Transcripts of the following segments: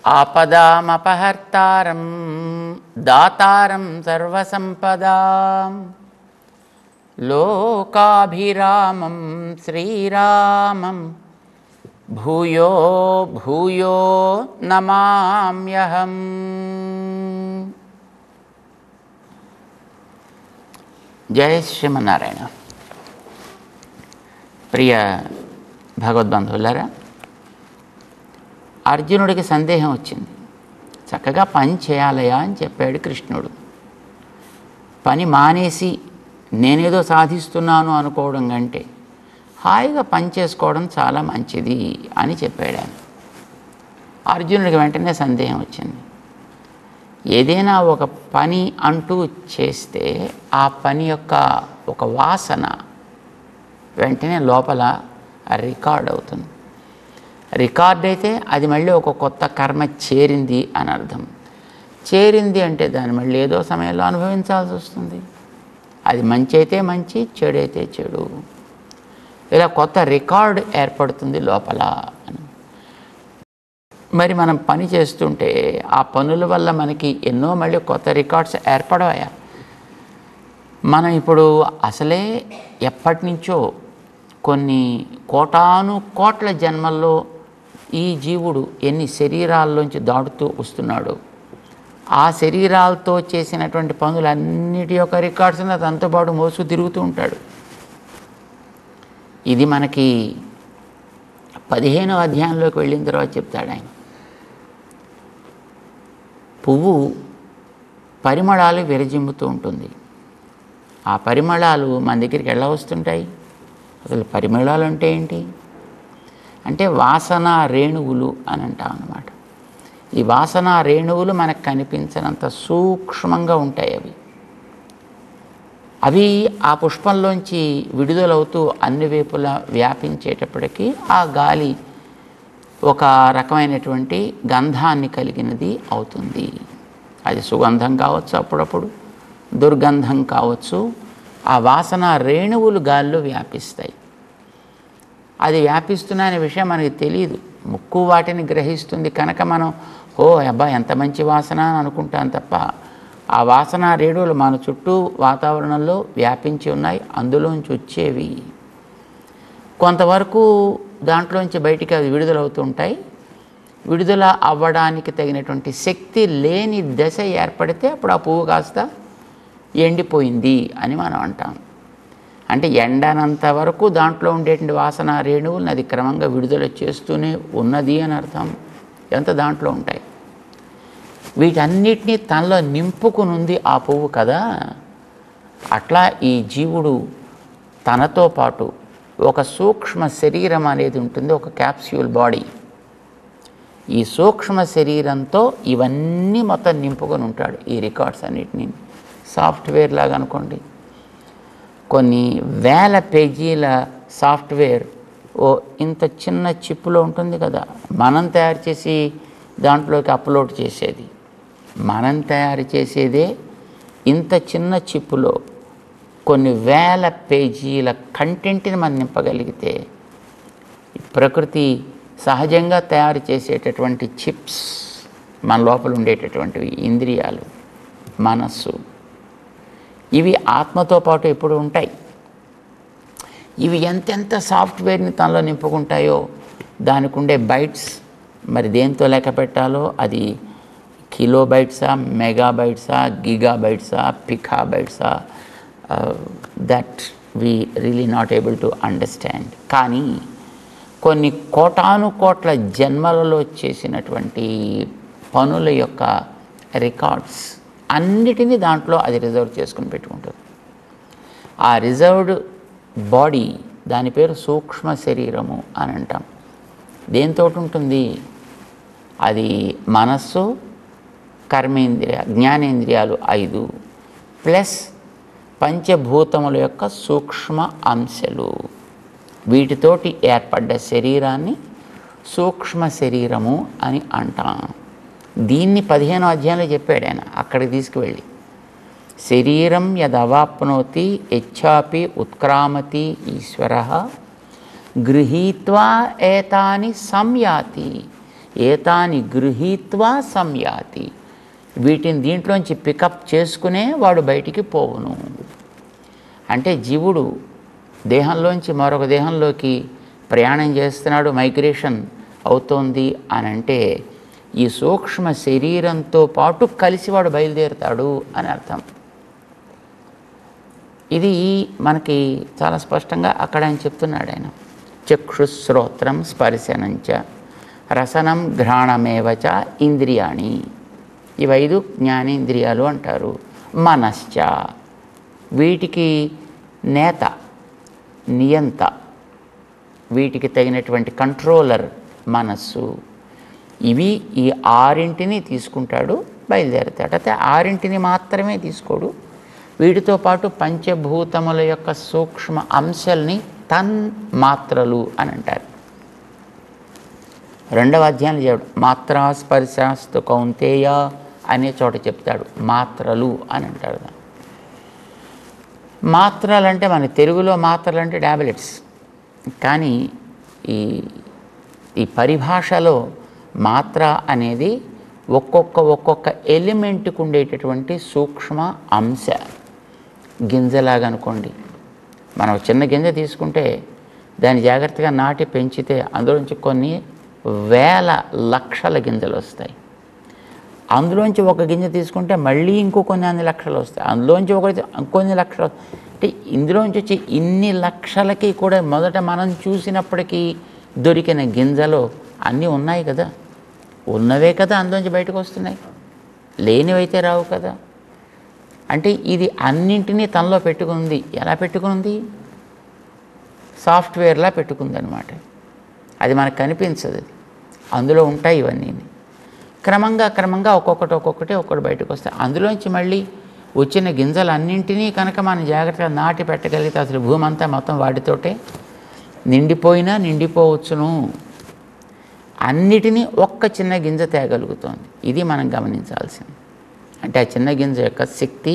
ఆపదామపహర్తారం దాతారం సర్వసంపదాం లోకాభిరామం శ్రీరామం భూయో భూయో నమామ్యహం. జయ శ్రీమన్నారాయణ. ప్రియ భగవద్బంధువులారా, అర్జునుడికి సందేహం వచ్చింది. చక్కగా పని చేయాలయా అని చెప్పాడు కృష్ణుడు. పని మానేసి నేనేదో సాధిస్తున్నాను అనుకోవడం కంటే హాయిగా పని చేసుకోవడం చాలా మంచిది అని చెప్పాడు ఆయన. అర్జునుడికి వెంటనే సందేహం వచ్చింది. ఏదైనా ఒక పని అంటూ చేస్తే ఆ పని యొక్క ఒక వాసన వెంటనే లోపల రికార్డ్ అవుతుంది. రికార్డ్ అయితే అది మళ్ళీ ఒక కొత్త కర్మ చేరింది అని అర్థం. చేరింది అంటే దాన్ని మళ్ళీ ఏదో సమయంలో అనుభవించాల్సి వస్తుంది. అది మంచి అయితే మంచి, చెడు అయితే చెడు, ఇలా కొత్త రికార్డ్ ఏర్పడుతుంది లోపల అని. మరి మనం పని చేస్తుంటే ఆ పనుల వల్ల మనకి ఎన్నో మళ్ళీ కొత్త రికార్డ్స్ ఏర్పడవయా. మనం ఇప్పుడు అసలే ఎప్పటి నుంచో కొన్ని కోటాను కోట్ల జన్మల్లో ఈ జీవుడు ఎన్ని శరీరాల్లోంచి దాటుతూ వస్తున్నాడో ఆ శరీరాలతో చేసినటువంటి పనులన్నిటి యొక్క రికార్డ్స్ని తనతో పాటు మోసుకు తిరుగుతూ ఉంటాడు. ఇది మనకి 15వ అధ్యాయంలోకి వెళ్ళిన తర్వాత చెప్తాడు ఆయన. పువ్వు పరిమళాలు విరజిమ్ముతూ ఉంటుంది. ఆ పరిమళాలు మన దగ్గరికి ఎలా వస్తుంటాయి? అసలు పరిమళాలు అంటే ఏంటి అంటే వాసన రేణువులు అని అంటాం అన్నమాట. ఈ వాసన రేణువులు మనకు కనిపించినంత సూక్ష్మంగా ఉంటాయి. అవి ఆ పుష్పంలోంచి విడుదలవుతూ అన్ని వైపులా వ్యాపించేటప్పటికీ ఆ గాలి ఒక రకమైనటువంటి గంధాన్ని కలిగినది అవుతుంది. అది సుగంధం కావచ్చు, అప్పుడప్పుడు దుర్గంధం కావచ్చు. ఆ వాసన రేణువులు గాల్లో వ్యాపిస్తాయి. అది వ్యాపిస్తున్న విషయం మనకి తెలియదు. ముక్కు వాటిని గ్రహిస్తుంది కనుక మనం అబ్బా ఎంత మంచి వాసన అని అనుకుంటాం తప్ప ఆ వాసన రేణువులు మన చుట్టూ వాతావరణంలో వ్యాపించి ఉన్నాయి. అందులోంచి వచ్చేవి కొంతవరకు దాంట్లోంచి బయటికి అది విడుదలవుతూ ఉంటాయి. విడుదల అవ్వడానికి తగినటువంటి శక్తి లేని దశ ఏర్పడితే అప్పుడు ఆ పువ్వు కాస్త ఎండిపోయింది అని మనం అంటాం. అంటే ఎండనంత వరకు దాంట్లో ఉండేటువంటి వాసన రేణువులను అది క్రమంగా విడుదల చేస్తూనే ఉన్నది అని అర్థం. ఎంత దాంట్లో ఉంటాయి. వీటన్నిటినీ తనలో నింపుకునుంది ఆ పువ్వు కదా. అట్లా ఈ జీవుడు తనతో పాటు ఒక సూక్ష్మ శరీరం అనేది ఉంటుంది, ఒక క్యాప్స్యూల్ బాడీ. ఈ సూక్ష్మ శరీరంతో ఇవన్నీ మొత్తం నింపుకొని ఉంటాడు. ఈ రికార్డ్స్ అన్నిటినీ సాఫ్ట్వేర్ లాగా అనుకోండి. కొన్ని వేల పేజీల సాఫ్ట్వేర్ ఇంత చిన్న చిప్పులో ఉంటుంది కదా. మనం తయారు చేసి దాంట్లోకి అప్లోడ్ చేసేది, మనం తయారు చేసేదే ఇంత చిన్న చిప్పులో కొన్ని వేల పేజీల కంటెంట్ని మనం నింపగలిగితే ప్రకృతి సహజంగా తయారు చేసేటటువంటి చిప్స్, మన లోపల ఉండేటటువంటివి ఇంద్రియాలు, మనస్సు, ఇవి ఆత్మతో పాటు ఎప్పుడు ఉంటాయి. ఇవి ఎంతెంత సాఫ్ట్వేర్ని తనలో నింపుకుంటాయో దానికి ఉండే బైట్స్ మరి దేంతో లెక్క పెట్టాలో అది కిలోబైట్సా, మెగాబైట్సా, గిగాబైట్సా, పికాబైట్సా, that we really not able to understand. కానీ కొన్ని కోటాను కోట్ల జన్మలలో చేసినటువంటి పనుల యొక్క రికార్డ్స్ అన్నిటినీ దాంట్లో అది రిజర్వ్ చేసుకుని పెట్టుకుంటుంది. ఆ రిజర్వ్డ్ బాడీ దాని పేరు సూక్ష్మ శరీరము అని అంటాం. దేంతో ఉంటుంది? అది మనస్సు, కర్మేంద్రియ, జ్ఞానేంద్రియాలు 5 ప్లస్ పంచభూతముల యొక్క సూక్ష్మ అంశాలు, వీటితోటి ఏర్పడ్డ శరీరాన్ని సూక్ష్మ శరీరము అని అంటాం. దీన్ని 15వ అధ్యాయంలో చెప్పాడు ఆయన. అక్కడికి తీసుకువెళ్ళి శరీరం యదవాప్నోతి యచ్చాపి ఉత్క్రామతి ఈశ్వరః గృహీత్వా ఏతాని సంయాతి. ఏతాని గృహీత్వా సంయాతి, వీటిని దీంట్లోంచి పికప్ చేసుకునే వాడు బయటికి పోవును. అంటే జీవుడు దేహంలోంచి మరొక దేహంలోకి ప్రయాణం చేస్తున్నాడు, మైగ్రేషన్ అవుతోంది అని అంటే ఈ సూక్ష్మ శరీరంతో పాటు కలిసి వాడు బయలుదేరుతాడు అని అర్థం. ఇది మనకి చాలా స్పష్టంగా అక్కడ ఆయన చెప్తున్నాడు. ఆయన చక్షుశ్రోత్రం స్పర్శనంచ రసనం ఘ్రాణమేవచ ఇంద్రియాణి, ఈ 5 జ్ఞానేంద్రియాలు అంటారు. మనశ్చ, వీటికి నేత, నియంత, వీటికి తగినటువంటి కంట్రోలర్ మనస్సు. ఇవి ఈ 6 తీసుకుంటాడు, బయలుదేరుతాడు. అయితే 6 మాత్రమే తీసుకోడు, వీటితో పాటు పంచభూతముల యొక్క సూక్ష్మ అంశాలని తన్మాత్రలు అని అంటారు. 2వ అధ్యాయంలో చెప్పాడు మాత్రా స్పర్శాస్తు కౌంతేయ అనే చోట చెప్తాడు మాత్రలు అని అంటాడు. మాత్రలు అంటే మన తెలుగులో మాత్రలు అంటే టాబ్లెట్స్, కానీ ఈ పరిభాషలో మాత్ర అనేది ఒక్కొక్క ఎలిమెంట్కి ఉండేటటువంటి సూక్ష్మ అంశ. గింజలాగా అనుకోండి, మనం చిన్న గింజ తీసుకుంటే దాన్ని జాగ్రత్తగా నాటి పెంచితే అందులోంచి కొన్ని వేల లక్షల గింజలు వస్తాయి. అందులోంచి ఒక గింజ తీసుకుంటే మళ్ళీ కొన్ని అన్ని లక్షలు వస్తాయి, అందులోంచి కొన్ని లక్షలు. అంటే ఇందులోంచి వచ్చి ఇన్ని లక్షలకి కూడా మొదట మనం చూసినప్పటికీ దొరికిన గింజలు అన్నీ ఉన్నాయి కదా, ఉన్నవే కదా అందులోంచి బయటకు వస్తున్నాయి, లేనివైతే రావు కదా. అంటే ఇది అన్నింటినీ తనలో పెట్టుకుంది. ఎలా పెట్టుకుంది? సాఫ్ట్వేర్లా పెట్టుకుంది అనమాట. అది మనకు కనిపించదు, అందులో ఉంటాయి ఇవన్నీ. క్రమంగా ఒక్కొక్కటి బయటకు వస్తాయి. అందులోంచి మళ్ళీ వచ్చిన గింజలన్నింటినీ కనుక మనం జాగ్రత్తగా నాటి పెట్టగలిగితే అసలు భూమి అంతా మొత్తం వాటితోటే నిండిపోవచ్చును. అన్నిటినీ ఒక్క చిన్న గింజ తేగలుగుతోంది. ఇది మనం గమనించాల్సింది. అంటే ఆ చిన్న గింజ యొక్క శక్తి,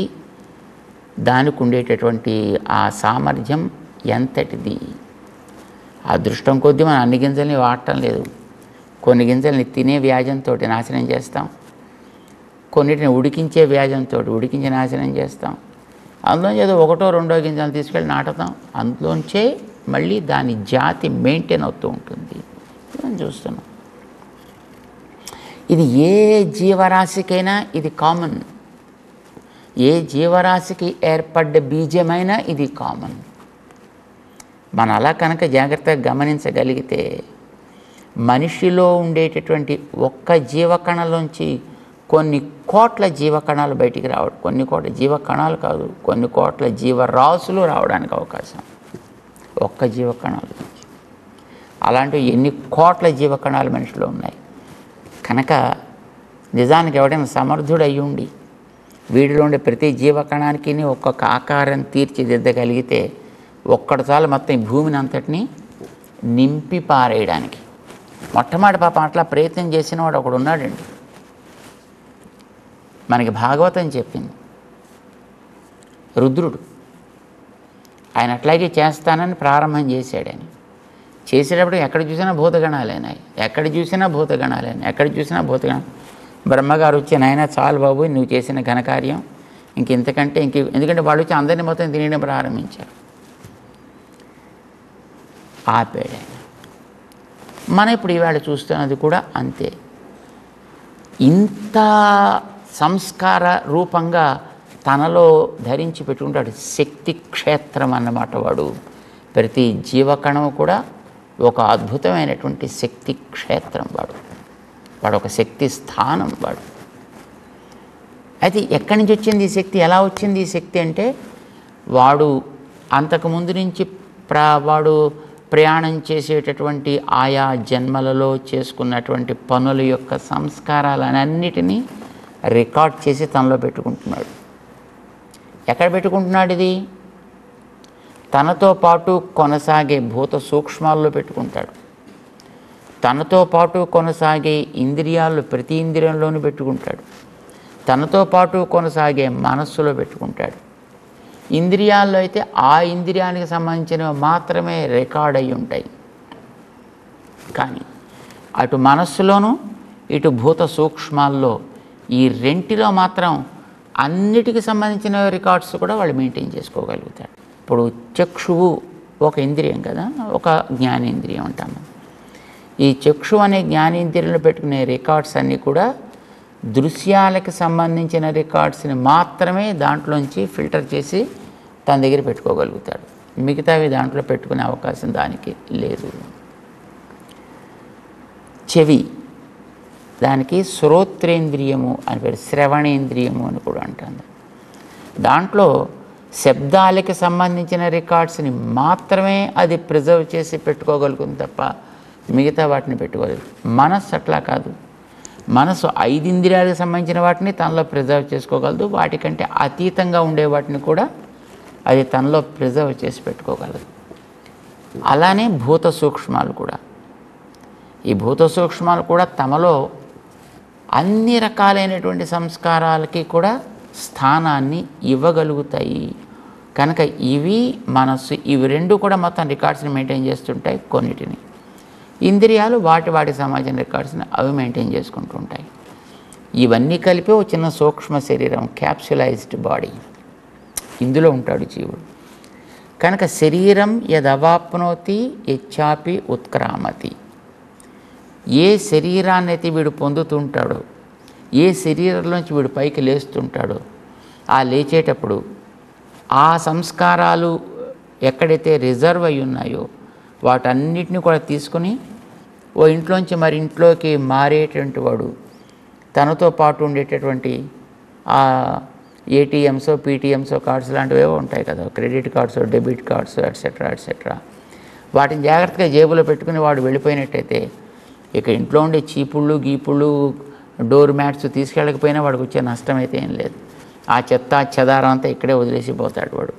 దానికి ఉండేటటువంటి ఆ సామర్థ్యం ఎంతటిది. ఆ దృష్టం కొద్దీ మనం అన్ని గింజల్ని వాడటం లేదు. కొన్ని గింజల్ని తినే వ్యాజంతో నాశనం చేస్తాం, కొన్నిటిని ఉడికించే వ్యాజంతో ఉడికించి నాశనం చేస్తాం. అందులోంచి ఏదో 1, 2 గింజలు తీసుకెళ్ళి నాటుతాం, అందులోంచే మళ్ళీ దాని జాతి మెయింటైన్ అవుతూ ఉంటుంది. మనం చూస్తున్నాం. ఇది ఏ జీవరాశికైనా ఇది కామన్. ఏ జీవరాశికి ఏర్పడ్డ బీజమైనా ఇది కామన్. మనం అలా కనుక జాగ్రత్తగా గమనించగలిగితే మనిషిలో ఉండేటటువంటి ఒక్క జీవకణలోంచి కొన్ని కోట్ల జీవకణాలు బయటికి రావడం, కొన్ని కోట్ల జీవకణాలు కాదు, కొన్ని కోట్ల జీవరాశులు రావడానికి అవకాశం ఒక్క జీవకణాలు. అలాంటివి ఎన్ని కోట్ల జీవకణాలు మనిషిలో ఉన్నాయి. కనుక నిజానికి ఎవడైనా సమర్థుడు అయ్యుండి వీడిలో ఉండే ప్రతి జీవకణానికి ఒక్కొక్క ఆకారం తీర్చిదిద్దగలిగితే ఒక్కటి చాలు మొత్తం ఈ భూమిని అంతటినీ నింపి పారేయడానికి. మొట్టమొదటి పాపం అట్లా ప్రయత్నం చేసిన వాడు ఒకడు ఉన్నాడండి. మనకి భాగవతం చెప్పింది, రుద్రుడు. ఆయన అట్లాగే చేస్తానని ప్రారంభం చేశాడు. ఆయన చేసేటప్పుడు ఎక్కడ చూసినా భూతగణాలేనాయి, ఎక్కడ చూసినా భూతగణాలు. బ్రహ్మగారు వచ్చి నాయన చాలు బాబు నువ్వు చేసిన ఘనకార్యం, ఇంకెంతకంటే ఎందుకంటే వాళ్ళు వచ్చి అందరినీ మొత్తం తినడం ప్రారంభించారు. ఆపాడు ఆయన. మనం ఇప్పుడు ఈవేళ చూస్తున్నది కూడా అంతే. ఇంత సంస్కార రూపంగా తనలో ధరించి పెట్టుకుంటాడు. శక్తి క్షేత్రం అన్నమాట వాడు. ప్రతి జీవకణం కూడా ఒక అద్భుతమైనటువంటి శక్తి క్షేత్రం వాడు ఒక శక్తి స్థానం వాడు. అయితే ఎక్కడి నుంచి వచ్చింది ఈ శక్తి, ఎలా వచ్చింది ఈ శక్తి అంటే వాడు అంతకుముందు నుంచి వాడు ప్రయాణం చేసేటటువంటి ఆయా జన్మలలో చేసుకున్నటువంటి పనుల యొక్క సంస్కారాలన్నిటినీ రికార్డ్ చేసి తనలో పెట్టుకుంటున్నాడు. ఎక్కడ పెట్టుకుంటున్నాడు? ఇది తనతో పాటు కొనసాగే భూత సూక్ష్మాల్లో పెట్టుకుంటాడు. తనతో పాటు కొనసాగే ఇంద్రియాలు ప్రతి ఇంద్రియంలోనూ పెట్టుకుంటాడు. తనతో పాటు కొనసాగే మనస్సులో పెట్టుకుంటాడు. ఇంద్రియాల్లో అయితే ఆ ఇంద్రియానికి సంబంధించినవి మాత్రమే రికార్డ్ అయి ఉంటాయి. కానీ అటు మనస్సులోనూ ఇటు భూత సూక్ష్మాల్లో ఈ రెంటిలో మాత్రం అన్నిటికి సంబంధించిన రికార్డ్స్ కూడా వాళ్ళు మెయింటైన్ చేసుకోగలుగుతారు. ఇప్పుడు చక్షువు ఒక ఇంద్రియం కదా, ఒక జ్ఞానేంద్రియం అంటాము. ఈ చక్షు అనే జ్ఞానేంద్రియంలో పెట్టుకునే రికార్డ్స్ అన్నీ కూడా దృశ్యాలకు సంబంధించిన రికార్డ్స్ని మాత్రమే దాంట్లోంచి ఫిల్టర్ చేసి తన దగ్గర పెట్టుకోగలుగుతాడు. మిగతావి దాంట్లో పెట్టుకునే అవకాశం దానికి లేదు. చెవి, దానికి శ్రోత్రేంద్రియము అని పేరు, శ్రవణేంద్రియము అని కూడా అంటుంది. దాంట్లో శబ్దాలకి సంబంధించిన రికార్డ్స్ని మాత్రమే అది ప్రిజర్వ్ చేసి పెట్టుకోగలుగుతుంది తప్ప మిగతా వాటిని పెట్టుకోలేదు. మనస్సు అట్లా కాదు. మనసు 5 ఇంద్రియాలకు సంబంధించిన వాటిని తనలో ప్రిజర్వ్ చేసుకోగలదు. వాటికంటే అతీతంగా ఉండే వాటిని కూడా అది తనలో ప్రిజర్వ్ చేసి పెట్టుకోగలదు. అలానే భూత సూక్ష్మాలు కూడా, ఈ భూత సూక్ష్మాలు కూడా తమలో అన్ని రకాలైనటువంటి సంస్కారాలకి కూడా స్థానాన్ని ఇవ్వగలుగుతాయి. కనుక ఇవి మనస్సు, ఇవి రెండు కూడా మొత్తం రికార్డ్స్ని మెయింటైన్ చేస్తుంటాయి. కొన్నిటిని ఇంద్రియాలు వాటి సంబంధించిన రికార్డ్స్ని అవి మెయింటైన్ చేసుకుంటూ ఉంటాయి. ఇవన్నీ కలిపి ఒక చిన్న సూక్ష్మ శరీరం, క్యాప్సులైజ్డ్ బాడీ, ఇందులో ఉంటాడు జీవుడు. కనుక శరీరం యదవాప్నోతి యచ్చాపి ఉత్క్రామతి. ఏ శరీరాన్ని అయితే వీడు పొందుతుంటాడో, ఏ శరీరంలోంచి వీడు పైకి లేస్తుంటాడో, ఆ లేచేటప్పుడు ఆ సంస్కారాలు ఎక్కడైతే రిజర్వ్ అయి ఉన్నాయో వాటన్నిటిని కూడా తీసుకుని ఓ ఇంట్లోంచి మరి ఇంట్లోకి మారేటువంటి వాడు తనతో పాటు ఉండేటటువంటి ఆ ఏటీఎంసో పీటీఎంసో కార్డ్స్ లాంటివి ఏవో ఉంటాయి కదా, credit cards, debit cards, etcetera etcetera, వాటిని జాగ్రత్తగా జేబులో పెట్టుకుని వాడు వెళ్ళిపోయినట్టయితే ఇక ఇంట్లో ఉండే చీపుళ్ళు గీపుళ్ళు డోర్ మ్యాట్స్ తీసుకెళ్ళకపోయినా వాడికి వచ్చే నష్టం అయితే ఏం లేదు. ఆ చెత్త చెదారం అంతా ఇక్కడే వదిలేసిపోతాడు వాడు.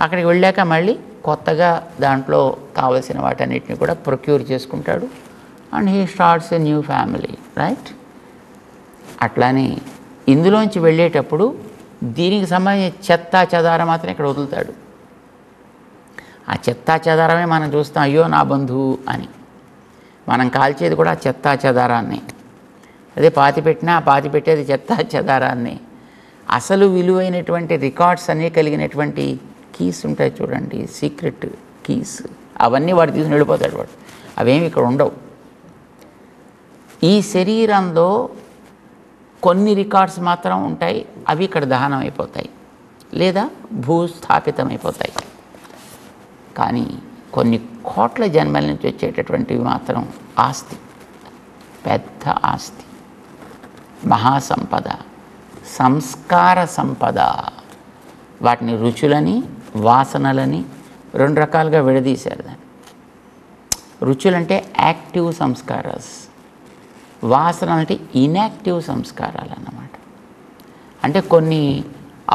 అక్కడికి వెళ్ళాక మళ్ళీ కొత్తగా దాంట్లో కావలసిన వాటన్నిటిని కూడా ప్రొక్యూర్ చేసుకుంటాడు. And he starts a new family, right? అట్లానే ఇందులోంచి వెళ్ళేటప్పుడు దీనికి సంబంధించిన చెత్త చెదారం మాత్రం ఇక్కడ వదులుతాడు. ఆ చెత్త చెదారమే మనం చూస్తాం, అయ్యో నా బంధువు అని. మనం కాల్చేది కూడా చెత్త చెదారాన్ని. అదే పాతి పెట్టినా ఆ పాతి పెట్టేది చెత్త చెదారాన్ని. అసలు విలువైనటువంటి రికార్డ్స్ అన్నీ కలిగినటువంటి కీస్ ఉంటాయి చూడండి, సీక్రెట్ కీస్, అవన్నీ వాడు తీసుకుని వెళ్ళిపోతాడు వాడు. అవేమి ఇక్కడ ఉండవు. ఈ శరీరంలో కొన్ని రికార్డ్స్ మాత్రం ఉంటాయి, అవి ఇక్కడ దహనం అయిపోతాయి లేదా భూస్థాపితం అయిపోతాయి. కానీ కొన్ని కోట్ల జన్మల నుంచి వచ్చేటటువంటివి మాత్రం ఆస్తి, పెద్ద ఆస్తి, మహాసంపద, సంస్కార సంపద. వాటిని రుచులని వాసనలని 2 రకాలుగా విడదీశారు. దాన్ని రుచులంటే యాక్టివ్ సంస్కారాస్, వాసన అంటే ఇన్యాక్టివ్ సంస్కారాలు అన్నమాట. అంటే కొన్ని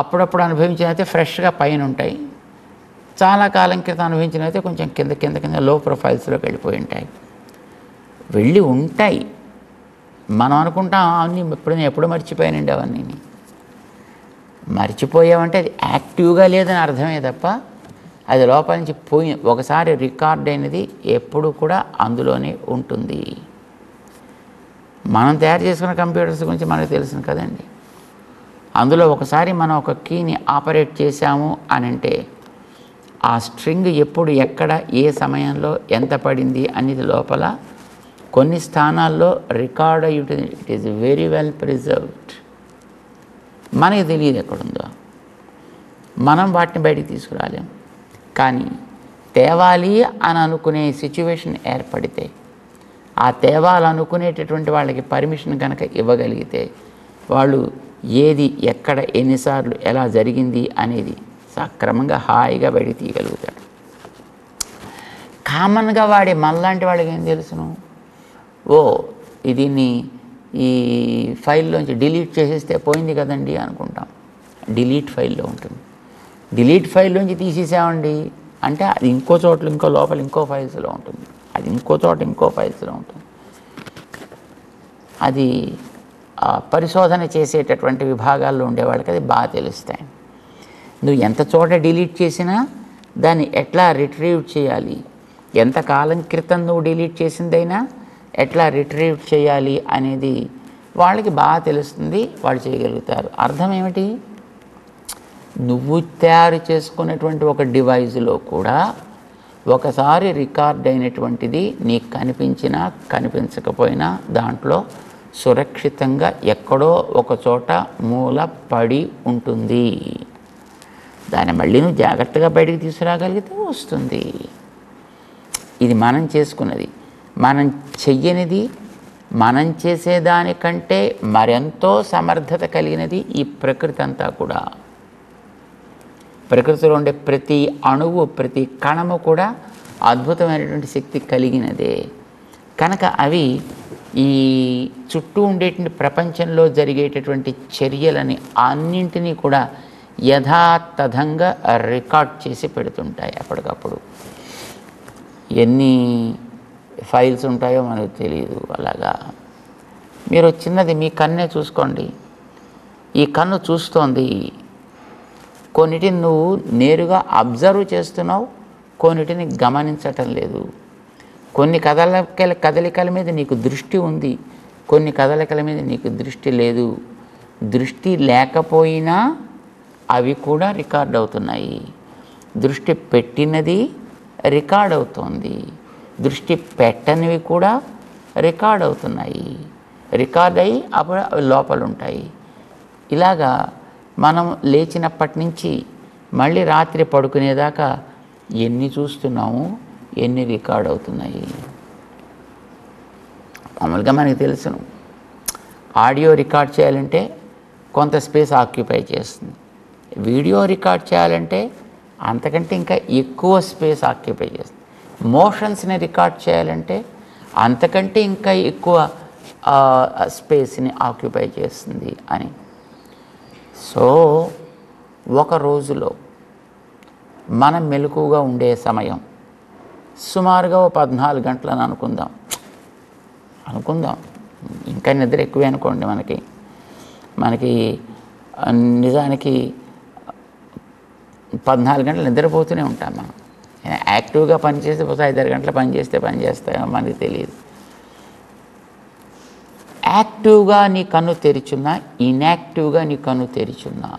అప్పుడప్పుడు అనుభవించినైతే ఫ్రెష్గా పైన ఉంటాయి, చాలా కాలం క్రితం అనుభవించినైతే కొంచెం కింద లో ప్రొఫైల్స్లోకి వెళ్ళిపోయి ఉంటాయి, వెళ్ళి ఉంటాయి. మనం అనుకుంటాం అవన్నీ ఎప్పుడు మర్చిపోయానండి, అవన్నీ మర్చిపోయామంటే అది యాక్టివ్గా లేదని అర్థమే తప్ప అది లోపల నుంచి పోయి ఒకసారి రికార్డ్ అయినది ఎప్పుడు కూడా అందులోనే ఉంటుంది. మనం తయారు చేసుకున్న కంప్యూటర్స్ గురించి మనకు తెలుసు కదండి. అందులో ఒకసారి మనం ఒక కీని ఆపరేట్ చేశాము అని అంటే ఆ స్ట్రింగ్ ఎప్పుడు ఎక్కడ ఏ సమయంలో ఎంత పడింది అనేది లోపల కొన్ని స్థానాల్లో రికార్డ్ అయ్యి ఉంటుంది. It is very well preserved. మనకి తెలియదు ఎక్కడుందో, మనం వాటిని బయటికి తీసుకురాలేము. కానీ తేవాలి అని అనుకునే సిచ్యువేషన్ ఏర్పడితే, ఆ తేవాలనుకునేటటువంటి వాళ్ళకి పర్మిషన్ కనుక ఇవ్వగలిగితే వాళ్ళు ఏది ఎక్కడ ఎన్నిసార్లు ఎలా జరిగింది అనేది సక్రమంగా హాయిగా బయటికి తీయగలుగుతాడు. కామన్గా వాడే మనలాంటి వాళ్ళకి ఏం తెలుసును, ఓ దీన్ని ఈ ఫైల్లోంచి డిలీట్ చేసేస్తే పోయింది కదండి అనుకుంటాం. డిలీట్ ఫైల్లో ఉంటుంది. డిలీట్ ఫైల్లోంచి తీసేసామండి అంటే అది ఇంకో చోట్ల ఇంకో లోపల ఇంకో ఫైల్స్లో ఉంటుంది, అది ఇంకో చోట ఇంకో ఫైల్స్లో ఉంటుంది. అది పరిశోధన చేసేటటువంటి విభాగాల్లో ఉండేవాళ్ళకి అది బాగా తెలుస్తాయి. నువ్వు ఎంత చోట డిలీట్ చేసినా దాన్ని ఎట్లా రిట్రీవ్ చేయాలి, ఎంత కాలం క్రితం నువ్వు డిలీట్ చేసిందైనా ఎట్లా రిట్రీవ్ చేయాలి అనేది వాళ్ళకి బాగా తెలుస్తుంది, వాళ్ళు చేయగలుగుతారు. అర్థం ఏమిటి? నువ్వు తయారు చేసుకున్నటువంటి ఒక డివైజ్లో కూడా ఒకసారి రికార్డ్ అయినటువంటిది నీకు కనిపించినా కనిపించకపోయినా దాంట్లో సురక్షితంగా ఎక్కడో ఒక చోట మూల పడి ఉంటుంది. దాన్ని మళ్ళీ నువ్వు జాగ్రత్తగా బయటికి తీసుకురాగలిగితే వస్తుంది. ఇది మనం చేసుకున్నది. మనం చెయ్యనిది, మనం చేసేదానికంటే మరెంతో సమర్థత కలిగినది ఈ ప్రకృతి అంతా కూడా. ప్రకృతిలో ఉండే ప్రతి అణువు, ప్రతి కణము కూడా అద్భుతమైనటువంటి శక్తి కలిగినదే. కనుక అవి ఈ చుట్టూ ఉండేటువంటి ప్రపంచంలో జరిగేటటువంటి చర్యలని అన్నింటినీ కూడా యథాతథంగా రికార్డ్ చేసి పెడుతుంటాయి. అప్పటికప్పుడు ఎన్ని ఫైల్స్ ఉంటాయో మనకు తెలియదు. అలాగా మీరు చిన్నది మీ కన్నే చూసుకోండి. ఈ కన్ను చూస్తోంది, కొన్నిటిని నువ్వు నేరుగా అబ్జర్వ్ చేస్తున్నావు, కొన్నిటిని గమనించటం లేదు. కొన్ని కదలికల మీద నీకు దృష్టి ఉంది, కొన్ని కదలికల మీద నీకు దృష్టి లేదు. దృష్టి లేకపోయినా అవి కూడా రికార్డ్ అవుతున్నాయి. దృష్టి పెట్టినది రికార్డ్ అవుతోంది, దృష్టి పెట్టనివి కూడా రికార్డ్ అవుతున్నాయి. రికార్డ్ అయ్యి అప్పుడు అవి లోపల ఉంటాయి. ఇలాగా మనం లేచినప్పటి నుంచి మళ్ళీ రాత్రి పడుకునేదాకా ఎన్ని చూస్తున్నాము, ఎన్ని రికార్డ్ అవుతున్నాయి. మామూలుగా మనకి తెలుసును, ఆడియో రికార్డ్ చేయాలంటే కొంత స్పేస్ ఆక్యుపై చేస్తుంది. వీడియో రికార్డ్ చేయాలంటే అంతకంటే ఇంకా ఎక్కువ స్పేస్ ఆక్యుపై చేస్తుంది. మోషన్స్ని రికార్డ్ చేయాలంటే అంతకంటే ఇంకా ఎక్కువ స్పేస్ని ఆక్యుపై చేస్తుంది అని. సో ఒక రోజులో మనం మెలకువగా ఉండే సమయం సుమారుగా 14 గంటలని అనుకుందాం. ఇంకా నిద్ర ఎక్కువే అనుకోండి. మనకి నిజానికి 14 గంటలు నిద్రపోతూనే ఉంటాం మనం. యాక్టివ్గా పనిచేస్తే 5-6 గంటలు పనిచేస్తామో మనకి తెలియదు. యాక్టివ్గా నీ కన్ను తెరిచున్నా, ఇన్యాక్టివ్గా నీ కన్ను తెరిచున్నా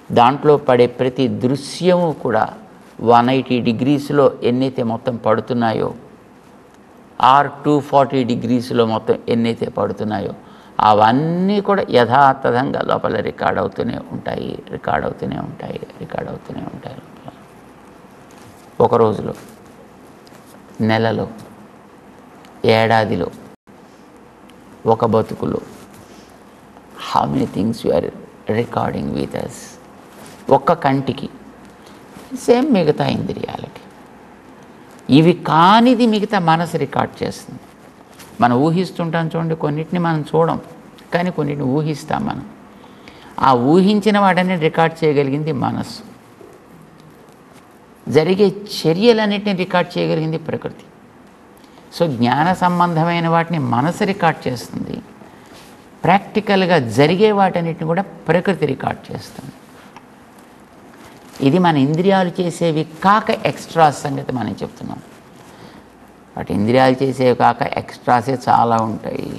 దాంట్లో పడే ప్రతి దృశ్యము కూడా 180 డిగ్రీస్లో ఎన్నైతే మొత్తం పడుతున్నాయో, ఆర్ 240 డిగ్రీస్లో మొత్తం ఎన్నైతే పడుతున్నాయో అవన్నీ కూడా యథాతథంగా లోపల రికార్డ్ అవుతూనే ఉంటాయి. ఒక రోజులో, నెలలో, ఏడాదిలో, ఒక బతుకులో how many things you are recording with us. ఒక్క కంటికి సేమ్ మిగతా ఇంద్రియాలకి. ఇవి కానిది మిగతా మనసు రికార్డ్ చేస్తుంది. మనం ఊహిస్తుంటాం చూడండి, కొన్నిటిని మనం చూడం, కానీ కొన్నిటిని ఊహిస్తాం మనం. ఆ ఊహించిన వాటిని రికార్డ్ చేయగలిగింది మనస్సు. జరిగే చర్యలన్నిటిని రికార్డ్ చేయగలిగింది ప్రకృతి. సో జ్ఞాన సంబంధమైన వాటిని మనసు రికార్డ్ చేస్తుంది, ప్రాక్టికల్గా జరిగే వాటన్నిటిని కూడా ప్రకృతి రికార్డ్ చేస్తుంది. ఇది మన ఇంద్రియాలు చేసేవి కాక ఎక్స్ట్రా సంగతి మనం చెప్తున్నాం. వాటి ఇంద్రియాలు చేసేవి కాక ఎక్స్ట్రాసే చాలా ఉంటాయి.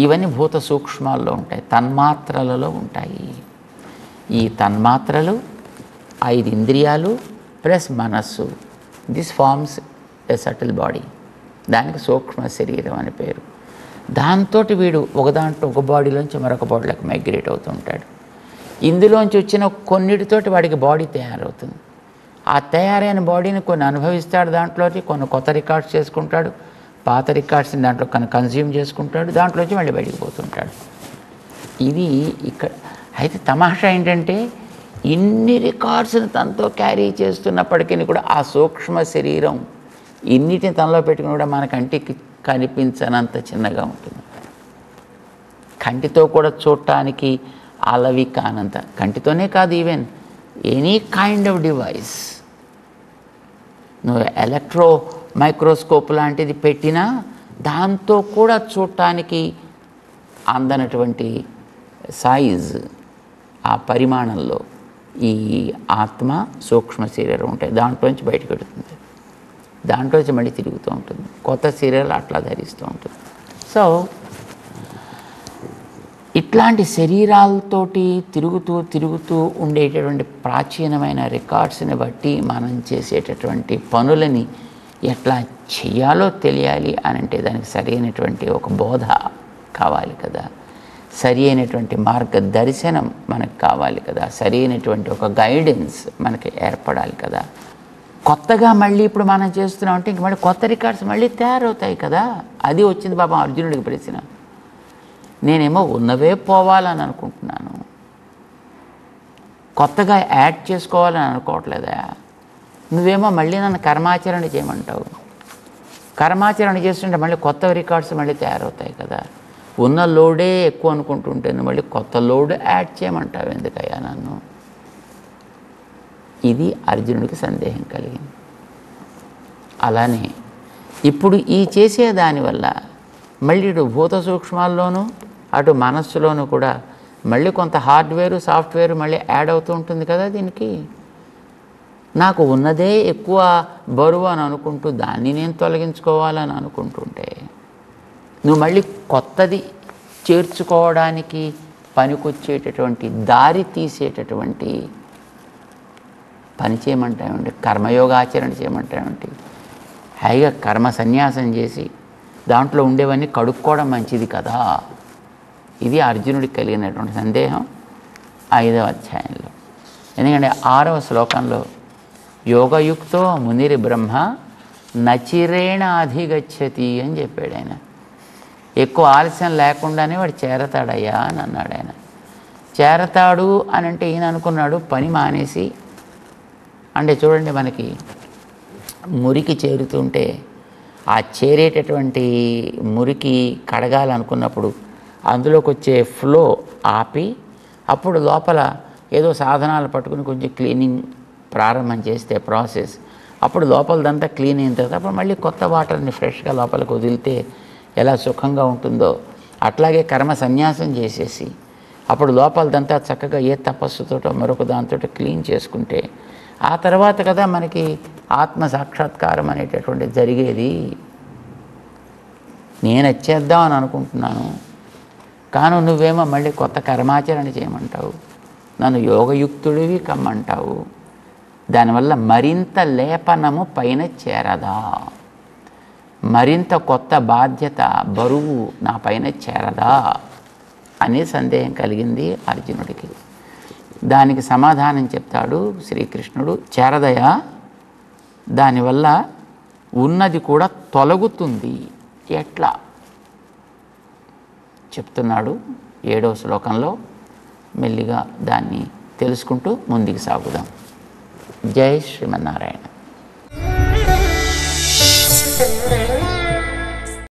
ఇవన్నీ భూత సూక్ష్మాల్లో ఉంటాయి, తన్మాత్రలలో ఉంటాయి. ఈ తన్మాత్రలు 5 ఇంద్రియాలు ప్లస్ మనస్సు, this forms a subtle body. దానికి సూక్ష్మ శరీరం అని పేరు. దాంతో వీడు ఒక బాడీలోంచి మరొక బాడీలోకి మైగ్రేట్ అవుతూ ఉంటాడు. ఇందులోంచి వచ్చిన కొన్నిటితోటి వాడికి బాడీ తయారవుతుంది. ఆ తయారైన బాడీని కొన్ని అనుభవిస్తాడు, దాంట్లోకి కొన్ని కొత్త రికార్డ్స్ చేసుకుంటాడు, పాత రికార్డ్స్ని దాంట్లో కన్జ్యూమ్ చేసుకుంటాడు, దాంట్లోంచి మళ్ళీ బయటికి పోతుంటాడు. ఇది ఇక్కడ అయితే తమాషా ఏంటంటే ఇన్ని రికార్డ్స్ని తనతో క్యారీ చేస్తున్నప్పటికీ కూడా ఆ సూక్ష్మ శరీరం ఇన్నిటిని తనలో పెట్టుకుని కూడా మన కంటికి కనిపించనంత చిన్నగా ఉంటుంది. కంటితో కూడా చూడటానికి అలవి కానంత, కంటితోనే కాదు, even any kind of device, నువ్వు ఎలక్ట్రో మైక్రోస్కోప్ లాంటిది పెట్టినా దాంతో కూడా చూడటానికి అందనటువంటి సైజ్, ఆ పరిమాణంలో ఈ ఆత్మ సూక్ష్మ శరీరం ఉంటాయి. దాంట్లోంచి బయటకు పెడుతుంది. దాంట్లోంచి మళ్ళీ తిరుగుతూ ఉంటుంది, కొత్త శరీరాలు అట్లా ధరిస్తూ ఉంటుంది. సో ఇట్లాంటి శరీరాలతోటి తిరుగుతూ ఉండేటటువంటి ప్రాచీనమైన రికార్డ్స్ని బట్టి మనం చేసేటటువంటి పనులని ఎట్లా చేయాలో తెలియాలి అని అంటే దానికి సరైనటువంటి ఒక బోధ కావాలి కదా, సరి అయినటువంటి మార్గదర్శనం మనకు కావాలి కదా, సరి అయినటువంటి ఒక గైడెన్స్ మనకి ఏర్పడాలి కదా. కొత్తగా మళ్ళీ ఇప్పుడు మనం చేస్తున్నాం అంటే ఇంక మళ్ళీ కొత్త రికార్డ్స్ మళ్ళీ తయారవుతాయి కదా. అది వచ్చింది పాపం అర్జునుడికి ప్రశ్న. నేనేమో ఉన్నవే పోవాలని అనుకుంటున్నాను, కొత్తగా యాడ్ చేసుకోవాలని అనుకోవట్లేదా. నువ్వేమో మళ్ళీ నన్ను కర్మాచరణ చేయమంటావు. కర్మాచరణ చేస్తుంటే మళ్ళీ కొత్త రికార్డ్స్ మళ్ళీ తయారవుతాయి కదా. ఉన్న లోడే ఎక్కువ అనుకుంటుంటే మళ్ళీ కొత్త లోడ్ యాడ్ చేయమంటావు ఎందుకయ్యా నన్ను. ఇది అర్జునుడికి సందేహం కలిగింది. అలానే ఇప్పుడు ఈ చేసే దానివల్ల మళ్ళీ ఇటు భూత సూక్ష్మాల్లోనూ అటు మనస్సులోనూ కూడా మళ్ళీ కొంత హార్డ్వేరు సాఫ్ట్వేర్ మళ్ళీ యాడ్ అవుతూ ఉంటుంది కదా దీనికి. నాకు ఉన్నదే ఎక్కువ బరువు అని అనుకుంటూ దాన్ని నేను తొలగించుకోవాలని అనుకుంటుంటే నువ్వు మళ్ళీ కొత్తది చేర్చుకోవడానికి పనికొచ్చేటటువంటి దారి తీసేటటువంటి పని చేయమంటామండి, కర్మయోగాచరణ చేయమంటామండి. హాయిగా కర్మ సన్యాసం చేసి దాంట్లో ఉండేవన్నీ కడుక్కోవడం మంచిది కదా. ఇది అర్జునుడికి కలిగినటువంటి సందేహం 5వ అధ్యాయంలో. ఎందుకంటే 6వ శ్లోకంలో యోగయుక్తో మునిరి బ్రహ్మ నచిరేణ అధిగచ్చతి అని చెప్పాడు ఆయన. ఎక్కువ ఆలస్యం లేకుండానే వాడు చేరతాడయ్యా అని అన్నాడు ఆయన. చేరతాడు అని అంటే ఈయన అనుకున్నాడు పని మానేసి, అంటే చూడండి మనకి మురికి చేరుతుంటే ఆ చేరేటటువంటి మురికి కడగాలనుకున్నప్పుడు అందులోకి వచ్చే ఫ్లో ఆపి అప్పుడు లోపల ఏదో సాధనాలు పట్టుకుని కొంచెం క్లీనింగ్ ప్రారంభం చేస్తే ప్రాసెస్, అప్పుడు లోపలదంతా క్లీన్ అయిన తర్వాత అప్పుడు మళ్ళీ కొత్త వాటర్ని ఫ్రెష్గా లోపలికి వదిలితే ఎలా సుఖంగా ఉంటుందో అట్లాగే కర్మ సన్యాసం చేసేసి అప్పుడు లోపలదంతా చక్కగా ఏ తపస్సుతోటో మరొక దాంతో క్లీన్ చేసుకుంటే ఆ తర్వాత కదా మనకి ఆత్మ సాక్షాత్కారం అనేటటువంటి జరిగేది. నేను వచ్చేద్దామని అనుకుంటున్నాను, కాను నువ్వేమో మళ్ళీ కొత్త కర్మాచరణ చేయమంటావు, నన్ను యోగయుక్తుడివి కమ్మంటావు. దానివల్ల మరింత లేపనము పైన చేరదా, మరింత కొత్త బాధ్యత బరువు నా పైన చేరదా అనే సందేహం కలిగింది అర్జునుడికి. దానికి సమాధానం చెప్తాడు శ్రీకృష్ణుడు. చేరదయా, దానివల్ల ఉన్నది కూడా తొలగుతుంది. ఎట్లా చెప్తున్నాడు 7వ శ్లోకంలో. మెల్లిగా దాన్ని తెలుసుకుంటూ ముందుకు సాగుదాం. జై శ్రీమన్నారాయణ.